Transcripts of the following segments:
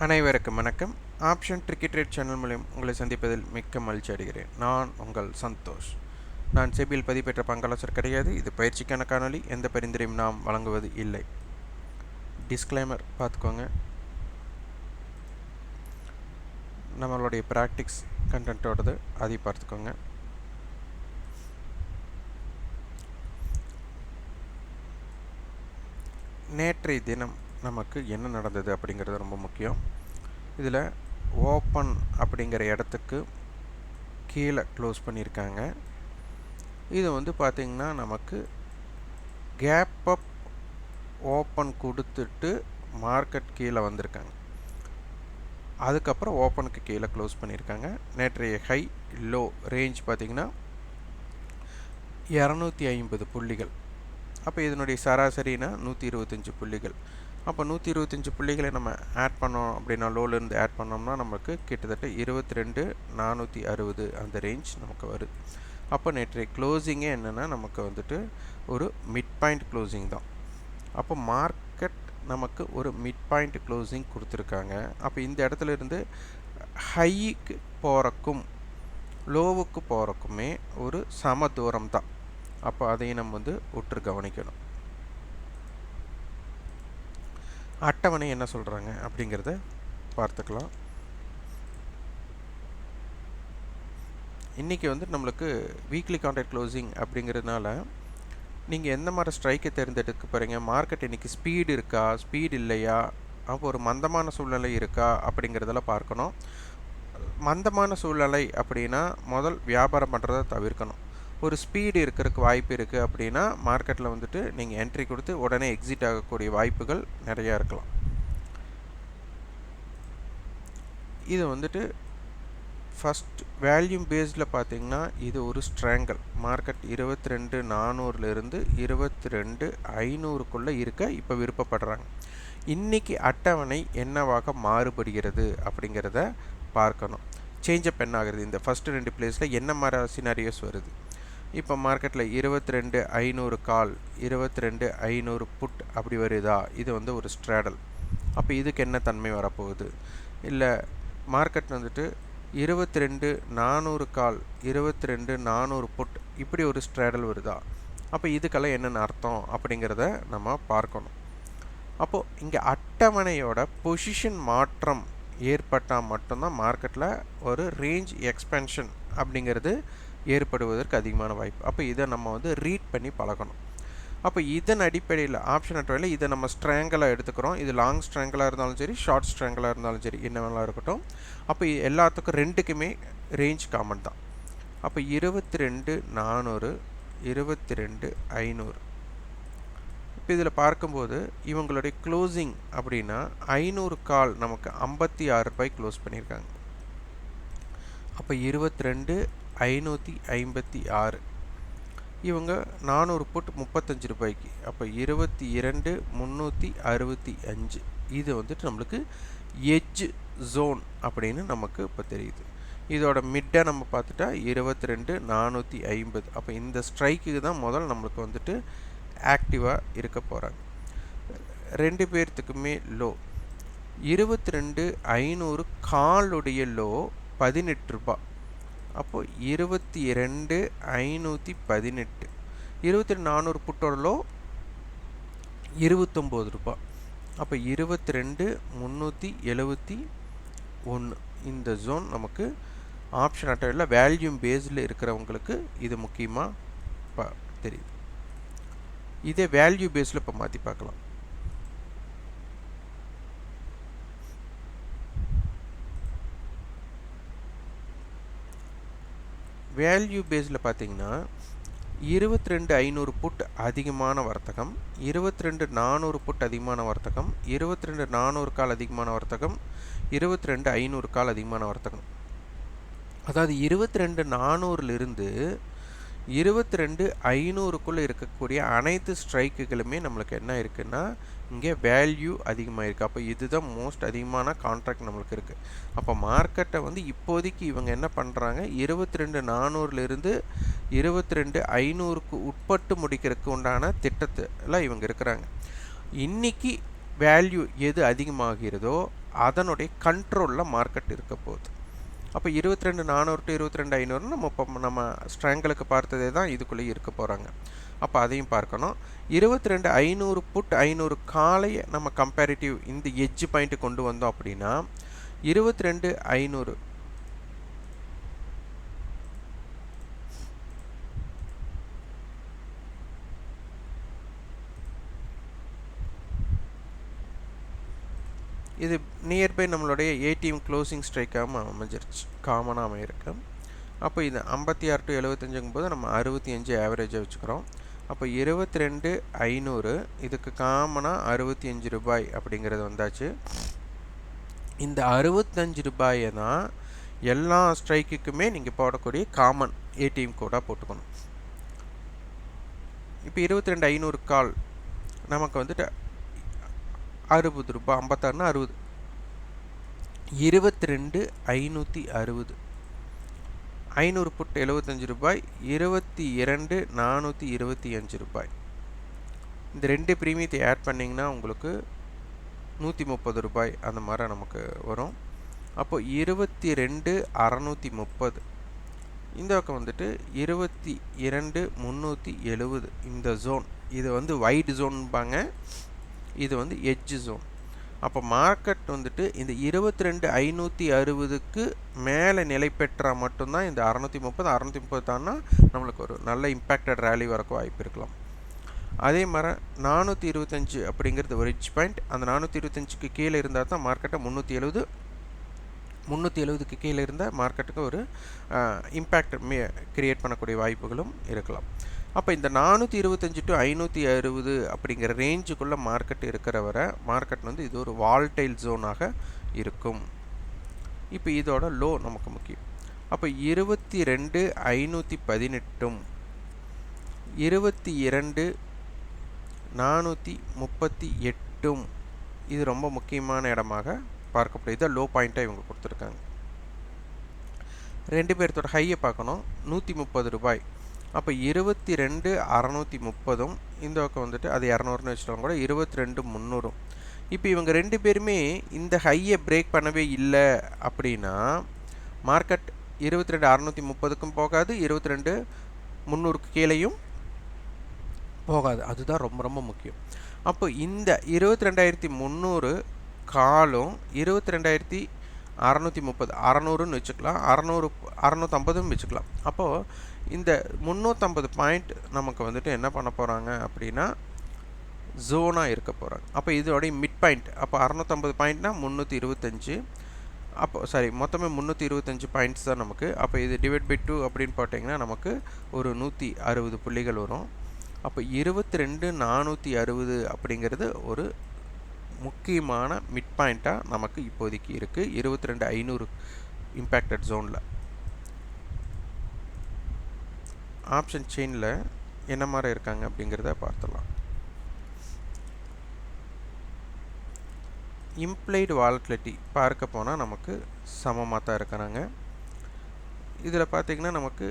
அனைவருக்கும் வணக்கம். Option tricky trade channel மூலம் உங்களை சந்திப்பதில் மிக்க மகிழ்ச்சி அடைகிறேன். நான் உங்கள் சந்தோஷ். நான் செபியில் பதிவு பங்காளர் கிடையாது. இது பயிற்சிக்கான காணொலி. எந்த பரிந்துரையும் நாம் வழங்குவது இல்லை. டிஸ்க்ளைமர் பார்த்துக்கோங்க. நம்மளுடைய ப்ராக்டிக்ஸ் கண்டென்ட்டோடது அதை பார்த்துக்கோங்க. நேற்றைய தினம் நமக்கு என்ன நடந்தது அப்படிங்கிறது ரொம்ப முக்கியம். இதில் ஓப்பன் அப்படிங்கிற இடத்துக்கு கீழே க்ளோஸ் பண்ணியிருக்காங்க. இது பார்த்திங்கன்னா நமக்கு கேப் அப் ஓப்பன் கொடுத்துட்டு மார்க்கெட் கீழே வந்திருக்காங்க. அதுக்கப்புறம் ஓப்பனுக்கு கீழே க்ளோஸ் பண்ணியிருக்காங்க. நேற்றைய ஹை லோ ரேஞ்ச் பார்த்திங்கன்னா 250 புள்ளிகள். அப்போ இதனுடைய சராசரினா 125 புள்ளிகள். அப்போ 125 புள்ளிகளை நம்ம ஆட் பண்ணோம் அப்படின்னா, லோலேருந்து ஆட் பண்ணோம்னா நமக்கு கிட்டத்தட்ட 22,460 அந்த ரேஞ்ச் நமக்கு வருது. அப்போ நேற்றைய க்ளோசிங்கே என்னென்னா நமக்கு ஒரு மிட் பாயிண்ட் க்ளோசிங் தான். அப்போ மார்க்கெட் நமக்கு ஒரு மிட் பாயிண்ட் க்ளோசிங் கொடுத்துருக்காங்க. அப்போ இந்த இடத்துல இருந்து ஹைக்கு போகிறக்கும் லோவுக்கு போகிறக்குமே ஒரு சம தூரம் தான். அப்போ அதையும் நம்ம உற்று கவனிக்கணும். அட்டவணை என்ன சொல்கிறாங்க அப்படிங்கிறத பார்த்துக்கலாம். இன்றைக்கி நம்மளுக்கு வீக்லி கான்ட்ராக்ட் க்ளோசிங் அப்படிங்கிறதுனால நீங்கள் எந்த மாதிரி ஸ்ட்ரைக்கை தேர்ந்தெடுக்க போகிறீங்க, மார்க்கெட் இன்றைக்கி ஸ்பீடு இருக்கா, ஸ்பீடு இல்லையா, அப்போ ஒரு மந்தமான சூழ்நிலை இருக்கா அப்படிங்கிறதெல்லாம் பார்க்கணும். மந்தமான சூழ்நிலை அப்படின்னா முதல் வியாபாரம் பண்ணுறதை தவிர்க்கணும். ஒரு ஸ்பீடு இருக்கிறதுக்கு வாய்ப்பு இருக்குது அப்படின்னா மார்க்கெட்டில் நீங்கள் என்ட்ரி கொடுத்து உடனே எக்ஸிட் ஆகக்கூடிய வாய்ப்புகள் நிறையா இருக்கலாம். இது ஃபஸ்ட் வேல்யூம் பேஸில் பார்த்திங்கன்னா இது ஒரு ஸ்ட்ராங்கல். மார்க்கெட் 22,400லேருந்து 22,500க்குள்ளே இருக்க இப்போ விருப்பப்படுறாங்க. இன்றைக்கி அட்டவணை என்னவாக மாறுபடுகிறது அப்படிங்கிறத பார்க்கணும். சேஞ்சப் என்ன ஆகுது, இந்த ஃபஸ்ட்டு 2 பிளேஸில் என்ன மாதிரி சினாரியோஸ் வருது. இப்போ மார்க்கெட்டில் 22,500 கால், 22,500 புட் அப்படி வருதா, இது ஒரு ஸ்ட்ராடல். அப்போ இதுக்கு என்ன தன்மை வரப்போகுது, இல்லை மார்க்கெட் 22,400 கால், 22,400 புட் இப்படி ஒரு ஸ்ட்ராடல் வருதா, அப்போ இதுக்கெல்லாம் என்னென்ன அர்த்தம் அப்படிங்கிறத நம்ம பார்க்கணும். அப்போது இங்கே அட்டவணையோட பொசிஷன் மாற்றம் ஏற்பட்டால் மட்டும்தான் மார்க்கெட்டில் ஒரு ரேஞ்ச் எக்ஸ்பென்ஷன் அப்படிங்கிறது ஏற்படுவதற்கு அதிகமான வாய்ப்பு. அப்போ இதை நம்ம ரீட் பண்ணி பழகணும். அப்போ இதன் அடிப்படையில் ஆப்ஷன் அட்டவணையில் இதை நம்ம ஸ்ட்ராங்கலாக எடுத்துக்கிறோம். இது லாங் ஸ்ட்ராங்கலாக இருந்தாலும் சரி, ஷார்ட் ஸ்ட்ராங்கலாக இருந்தாலும் சரி, என்ன வேணாலும் இருக்கட்டும். அப்போ எல்லாத்துக்கும் ரெண்டுக்குமே ரேஞ்ச் காமன் தான். அப்போ 22,400, 22,500. இப்போ இதில் பார்க்கும்போது இவங்களுடைய க்ளோசிங் அப்படின்னா 500 கால் நமக்கு 56 ரூபாய் க்ளோஸ் பண்ணியிருக்காங்க. அப்போ 22,556. இவங்க 400 புட் 35 ரூபாய்க்கு. அப்போ 22,365. இது நம்மளுக்கு எட்ஜ் ஜோன் அப்படின்னு நமக்கு இப்போ தெரியுது. இதோட மிட்டை நம்ம பார்த்துட்டா 22,450. அப்போ இந்த ஸ்ட்ரைக்கு தான் முதல் நம்மளுக்கு ஆக்டிவாக இருக்க போகிறாங்க. ரெண்டு பேர்த்துக்குமே லோ 22,500 காலுடைய லோ 18 ரூபாய். அப்போது 22,518. 22,400 புட்டோட லோ 29 ரூபாய். அப்போ 22,371. இந்த ஜோன் நமக்கு ஆப்ஷன் அட்டவணையில் வேல்யூம் பேஸில் இருக்கிறவங்களுக்கு இது முக்கியமாக தெரியுது. இதே வேல்யூ பேஸில் இப்போ மாற்றி பார்க்கலாம். வேல்யூ பேஸில் பார்த்தீங்கன்னா 22,500 புட் அதிகமான வர்த்தகம், 22,400 புட் அதிகமான வர்த்தகம், 22,400 கால் அதிகமான வர்த்தகம், 22,500 கால் அதிகமான வர்த்தகம். அதாவது 22,400லிருந்து 22,500க்குள்ளே இருக்கக்கூடிய அனைத்து ஸ்ட்ரைக்குகளுமே நம்மளுக்கு என்ன இருக்குன்னா இங்கே வேல்யூ அதிகமாக இருக்குது. அப்போ இதுதான் மோஸ்ட் அதிகமான கான்ட்ராக்ட் நம்மளுக்கு இருக்குது. அப்போ மார்க்கெட்டை இப்போதைக்கு இவங்க என்ன பண்ணுறாங்க, 22,400லேருந்து 22,500க்கு உட்பட்டு முடிக்கிறதுக்கு உண்டான திட்டத்தில் இவங்க இருக்கிறாங்க. இன்றைக்கி வேல்யூ எது அதிகமாகிறதோ அதனுடைய கண்ட்ரோலில் மார்க்கெட் இருக்க போகுது. அப்போ 22,400 to 22,500 நம்ம ஸ்ட்ராங்கிளுக்கு பார்த்ததே தான் இதுக்குள்ளேயே இருக்க போகிறாங்க. அப்போ அதையும் பார்க்கணும். 22,500 புட் 500 காலையை நம்ம கம்பேரிட்டிவ் இந்த எட்ஜ் பாயிண்ட்டு கொண்டு வந்தோம் அப்படின்னா 22,500 இது நியர்பை நம்மளுடைய ஏடிஎம் க்ளோசிங் ஸ்ட்ரைக்காக அமைஞ்சிருச்சு, காமனாக அமையிருக்கு. அப்போ இது 56 to 75 போது நம்ம 65 ஆவரேஜாக வச்சுக்கிறோம். அப்போ 22,500 இதுக்கு காமனாக 65 ரூபாய் அப்படிங்கிறது வந்தாச்சு. இந்த 65 ரூபாயை தான் எல்லா ஸ்ட்ரைக்குக்குமே நீங்கள் போடக்கூடிய காமன் ஏடிஎம் கோடாக போட்டுக்கணும். இப்போ 22,500 கால் நமக்கு வந்துட்டு 60 ரூபாய், 56னா 60, 22,560, 500 புட் 75 ரூபாய், 22,425 ரூபாய். இந்த ரெண்டு ப்ரீமியத்தை ஆட் பண்ணிங்கன்னா உங்களுக்கு 130 ரூபாய் அந்த மாதிரி நமக்கு வரும். அப்போ 22,630. இந்த பக்கம் வந்துட்டு 22,370. இந்த ஜோன் இது வந்து வைட் ஜோன்பாங்க, இது வந்து எட்ஜ் ஜோன். அப்போ மார்க்கெட் வந்துட்டு இந்த 22,560க்கு மேலே நிலை பெற்றால் மட்டும்தான் இந்த 630 தான்னா நம்மளுக்கு ஒரு நல்ல இம்பேக்டட் ரேலி வரக்கு வாய்ப்பு இருக்கலாம். அதே மாதிரி 425 அப்படிங்கிறது ஒரு எட்ஜ் பாயிண்ட். அந்த 425க்கு கீழே இருந்தால் தான் மார்க்கெட்டை 370க்கு கீழே இருந்தால் மார்க்கெட்டுக்கு ஒரு இம்பேக்ட் கிரியேட் பண்ணக்கூடிய வாய்ப்புகளும் இருக்கலாம். அப்போ இந்த 425 to 560 அப்படிங்கிற ரேஞ்சுக்குள்ளே மார்க்கெட் இருக்கிற வரை மார்க்கெட் வந்து இது ஒரு வால்டைல் ஜோனாக இருக்கும். இப்போ இதோட லோ நமக்கு முக்கியம். அப்போ 22,518, 22,438 இது ரொம்ப முக்கியமான இடமாக பார்க்கப்படுது. இதை லோ பாயிண்ட்டாக இவங்க கொடுத்துருக்காங்க. ரெண்டு பேர்த்தோட ஹையை பார்க்கணும், 130 ரூபாய். அப்போ 22,630, இந்த பக்கம் வந்துட்டு அது 200ன்னு வச்சுட்டவங்க கூட 22,300. இப்போ இவங்க ரெண்டு பேருமே இந்த ஹையை பிரேக் பண்ணவே இல்லை அப்படின்னா மார்க்கெட் 22,630க்கும் போகாது, 22,300க்கு கீழேயும் போகாது. அதுதான் ரொம்ப ரொம்ப முக்கியம். அப்போ இந்த 22,300 காலும் 22,630, 600ன்னு வச்சுக்கலாம், 650ன்னு வச்சுக்கலாம். அப்போது இந்த 350 பாயிண்ட் நமக்கு வந்துட்டு என்ன பண்ண போகிறாங்க அப்படின்னா ஜோனாக இருக்க போகிறாங்க. அப்போ இதோடைய மிட் பாயிண்ட், அப்போ 650 பாயிண்ட்னா 325, அப்போ சாரி மொத்தமே 325 பாயிண்ட்ஸ் தான் நமக்கு. அப்போ இது டிவைட் பை 2 அப்படின்னு போட்டிங்கன்னா நமக்கு ஒரு 160 புள்ளிகள் வரும். அப்போ 22,460 அப்படிங்கிறது ஒரு முக்கியமான மிட் பாயிண்ட்டாக நமக்கு இப்போதைக்கு இருக்குது 22,500 இம்பேக்டட் ஜோனில். ஆப்ஷன் செயினில் என்ன மாதிரி இருக்காங்க அப்படிங்கிறத பார்த்துடலாம். இம்ப்ளைடு வாலட்டிலிட்டி பார்க்க போனால் நமக்கு சமமாக தான் இருக்கிறாங்க. இதில் பார்த்திங்கன்னா நமக்கு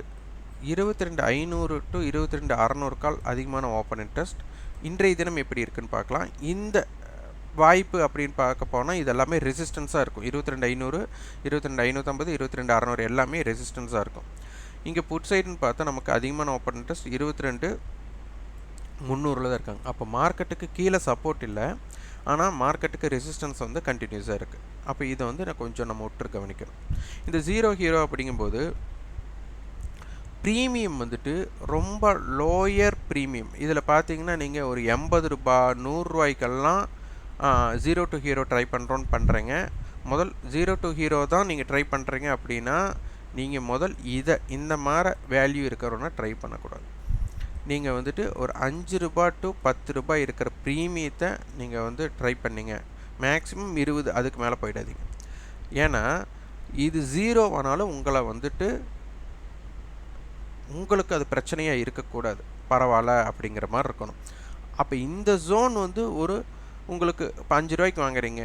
22,500 to 22,600 கால் அதிகமான ஓப்பன் இன்ட்ரெஸ்ட். இன்றைய தினம் எப்படி இருக்குன்னு பார்க்கலாம். இந்த வாய்ப்பு அப்படின்னு பார்க்க போனால் இதெல்லாமே ரெசிஸ்டன்ஸாக இருக்கும். 22,500, 22,550, 22,600 எல்லாமே ரெசிஸ்டன்ஸாக இருக்கும். இங்கே புட் சைடுன்னு பார்த்தா நமக்கு அதிகமான ஓப்பன் இன்ட்ரெஸ்ட் 22,300 தான் இருக்காங்க. அப்போ மார்க்கெட்டுக்கு கீழே சப்போர்ட் இல்லை, ஆனால் மார்க்கெட்டுக்கு ரெசிஸ்டன்ஸ் வந்து கண்டினியூஸாக இருக்குது. அப்போ இதை வந்து நான் கொஞ்சம் நம்ம விட்டு கவனிக்கணும். இந்த ஜீரோ ஹீரோ அப்படிங்கும்போது ப்ரீமியம் வந்துட்டு ரொம்ப லோயர் ப்ரீமியம். இதில் பார்த்தீங்கன்னா நீங்கள் ஒரு 80 ரூபாய் 100 ரூபாய்க்கெல்லாம் ஜீரோ டு ஹீரோ ட்ரை பண்ணுறோன்னு பண்ணுறீங்க. முதல் ஜீரோ டு ஹீரோ தான் நீங்கள் ட்ரை பண்ணுறீங்க அப்படின்னா நீங்கள் முதல் இந்த மாதிரி வேல்யூ இருக்கிறோன்னா ட்ரை பண்ணக்கூடாது. நீங்கள் வந்துட்டு ஒரு 5 ரூபாய் டு 10 ரூபாய் இருக்கிற ப்ரீமியத்தை நீங்கள் வந்து ட்ரை பண்ணிங்க. மேக்ஸிமம் 20, அதுக்கு மேலே போயிடாதீங்க. ஏன்னா இது ஜீரோ ஆனாலும் உங்களை வந்துட்டு உங்களுக்கு அது பிரச்சனையாக இருக்கக்கூடாது, பரவாயில்ல அப்படிங்கிற மாதிரி இருக்கணும். அப்போ இந்த ஜோன் வந்து ஒரு உங்களுக்கு இப்போ 5 ரூபாய்க்கு வாங்குறீங்க,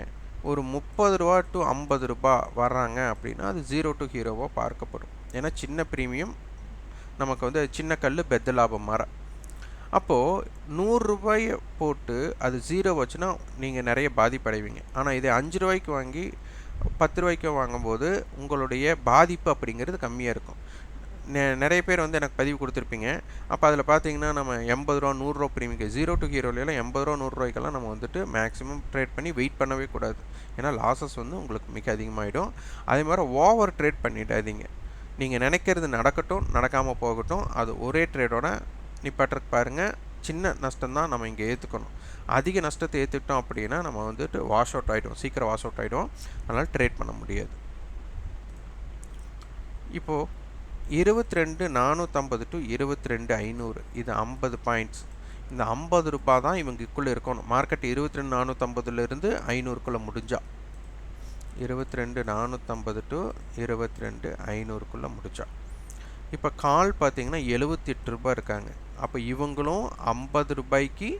ஒரு 30 ரூபா டு 50 ரூபா வர்றாங்க அப்படின்னா அது ஜீரோ டு ஹீரோவாக பார்க்கப்படும். ஏன்னா சின்ன ப்ரீமியம் நமக்கு வந்து சின்ன கல் பெத்த லாபம் மாற. அப்போது ரூ. 100 போட்டு அது 0 வச்சுன்னா நீங்கள் நிறைய பாதிப்படைவீங்க. ஆனால் இதே ரூ. 5 வாங்கி ரூ. 10 வாங்கும்போது உங்களுடைய பாதிப்பு அப்படிங்கிறது கம்மியாக இருக்கும். நிறைய பேர் வந்து எனக்கு பதிவு கொடுத்துருப்பீங்க. அப்போ அதில் பார்த்தீங்கன்னா நம்ம ரூ. 80 ரூ. 100 ப்ரீமியம் 0 to ஹீரோலாம் ரூ. 80 100 நம்ம வந்துட்டு மேக்ஸிமம் ட்ரேட் பண்ணி வெயிட் பண்ணவே கூடாது. ஏன்னா லாஸஸ் வந்து உங்களுக்கு மிக அதிகமாகிடும். அதே மாதிரி ஓவர் ட்ரேட் பண்ணிடாதீங்க. நீங்கள் நினைக்கிறது நடக்கட்டும், நடக்காமல் போகட்டும், அது ஒரே ட்ரேடோட நிப்பாட்டுறதுக்கு பாருங்கள். சின்ன நஷ்டம் தான் நம்ம இங்கே ஏற்றுக்கணும். அதிக நஷ்டத்தை ஏற்றுக்கிட்டோம் அப்படின்னா நம்ம வந்துட்டு வாஷ் அவுட் ஆகிடும், சீக்கிரம் வாஷ் அவுட் ஆகிடும். அதனால் ட்ரேட் பண்ண முடியாது. இப்போது 22,450 to 22,500 இது 50 பாயிண்ட்ஸ். இந்த ₹50 தான் இவங்களுக்குள்ளே இருக்கணும். மார்க்கெட் 22,450 500க்குள்ளே முடிஞ்சா 22,450 to 22,500க்குள்ளே முடிஞ்சா. இப்போ கால் பார்த்தீங்கன்னா ₹78 இருக்காங்க. அப்போ இவங்களும் ₹50க்கு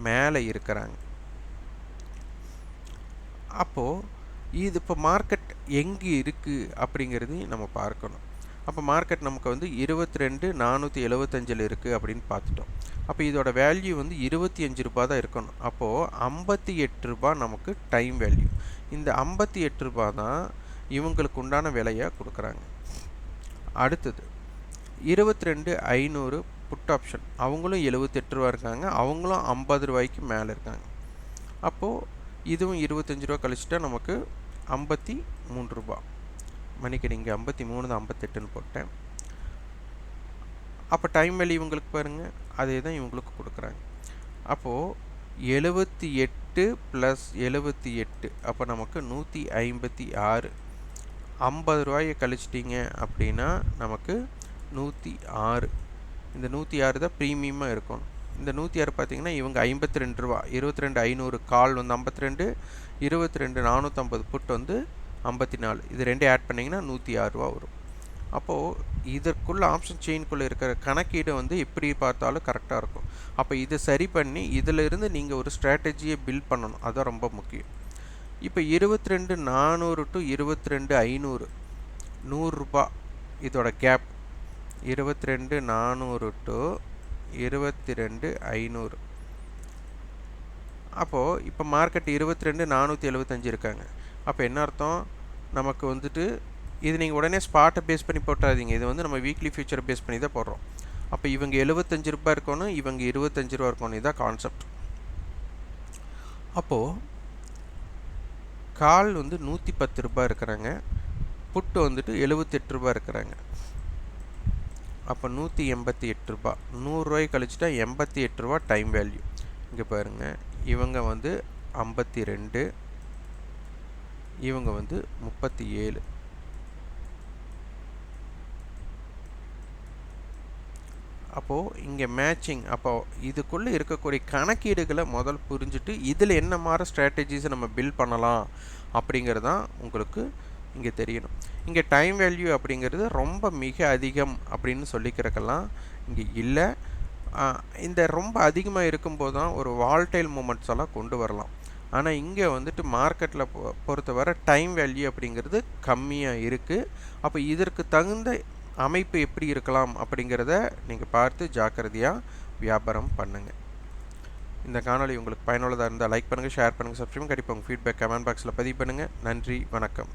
மேலே இருக்கிறாங்க. அப்போது இது இப்போ மார்க்கெட் எங்கே இருக்குது அப்படிங்கிறது நம்ம பார்க்கணும். அப்போ மார்க்கெட் நமக்கு வந்து 22,475 இருக்குது அப்படின்னு பார்த்துட்டோம். அப்போ இதோட வேல்யூ வந்து ₹25 தான் இருக்கணும். அப்போது ₹58 நமக்கு டைம் வேல்யூ. இந்த ₹58 தான் இவங்களுக்கு உண்டான விலையாக கொடுக்குறாங்க. அடுத்தது 22,500 புட் ஆப்ஷன். அவங்களும் ₹78 இருக்காங்க. அவங்களும் ₹50க்கு மேலே இருக்காங்க. அப்போது இதுவும் ₹25 கழிச்சிட்டா நமக்கு ₹53. மன்னிக்கிறீங்க, 53 தான், 58ன்னு போட்டேன். அப்போ டைம் வேல்யூ இவங்களுக்கு பாருங்கள், அதே தான் இவங்களுக்கு கொடுக்குறாங்க. அப்போது 78 + 78 அப்போ நமக்கு 156. ₹50 கழிச்சிட்டிங்க அப்படின்னா நமக்கு 106. இந்த 106 தான் ப்ரீமியமாக இருக்கணும். இந்த 106 பார்த்தீங்கன்னா இவங்க ₹52, 22,500 கால் வந்து 52, 22,450 புட் வந்து 54. இது ரெண்டும் ஆட் பண்ணிங்கன்னா ₹106 வரும். அப்போது இதற்குள்ள ஆப்ஷன் செயின்குள்ளே இருக்கிற கணக்கீடு வந்து எப்படி பார்த்தாலும் கரெக்டாக இருக்கும். அப்போ இதை சரி பண்ணி இதிலிருந்து நீங்கள் ஒரு ஸ்ட்ராட்டஜியை பில்ட் பண்ணணும். அதுதான் ரொம்ப முக்கியம். இப்போ 22,400 to 22,500 ₹100 இதோட கேப். 22,400 to 22,500. அப்போது இப்போ மார்க்கெட் 22,475 இருக்காங்க. அப்போ என்ன அர்த்தம்? நமக்கு வந்துட்டு இது நீங்கள் உடனே ஸ்பாட்டை பேஸ் பண்ணி போட்டாதீங்க. இது வந்து நம்ம வீக்லி ஃபியூச்சரை பேஸ் பண்ணி தான் போடுறோம். அப்போ இவங்க ₹75 இருக்கணும், இவங்க ₹25 இருக்கணும். இதுதான் கான்செப்ட். அப்போது கால் வந்து ₹110 இருக்கிறாங்க, புட்டு வந்துட்டு ₹78 இருக்கிறாங்க. அப்போ ₹188. ₹100 கழிச்சிட்டா ₹88 டைம் வேல்யூ. இங்கே பாருங்கள், இவங்க வந்து 52, இவங்க வந்து 37. அப்போது இங்கே மேட்சிங். அப்போது இதுக்குள்ளே இருக்கக்கூடிய கணக்கீடுகளை முதல் புரிஞ்சுட்டு இதில் என்ன மாதிரி ஸ்ட்ராட்டஜிஸை நம்ம பில்ட் பண்ணலாம் அப்படிங்கிறதான் உங்களுக்கு இங்கே தெரியணும். இங்கே டைம் வேல்யூ அப்படிங்கிறது ரொம்ப மிக அதிகம் அப்படின்னு சொல்லிக்கிறக்கெல்லாம் இங்கே இல்லை. இந்த ரொம்ப அதிகமாக இருக்கும்போது தான் ஒரு வால்டைல் மூமெண்ட்ஸ் எல்லாம் கொண்டு வரலாம். ஆனால் இங்கே வந்துட்டு மார்க்கெட்டில் பொறுத்தவரை டைம் வேல்யூ அப்படிங்கிறது கம்மியாக இருக்குது. அப்போ இதற்கு தகுந்த அமைப்பு எப்படி இருக்கலாம் அப்படிங்கிறத நீங்கள் பார்த்து ஜாக்கிரதையாக வியாபாரம் பண்ணுங்கள். இந்த காணொளி உங்களுக்கு பயனுள்ளதாக இருந்தால் லைக் பண்ணுங்கள், ஷேர் பண்ணுங்கள், சப்ஸ்கிரைப். கண்டிப்பாக உங்கள் ஃபீட்பேக் கமெண்ட் பாக்ஸில் பதிவு பண்ணுங்கள். நன்றி, வணக்கம்.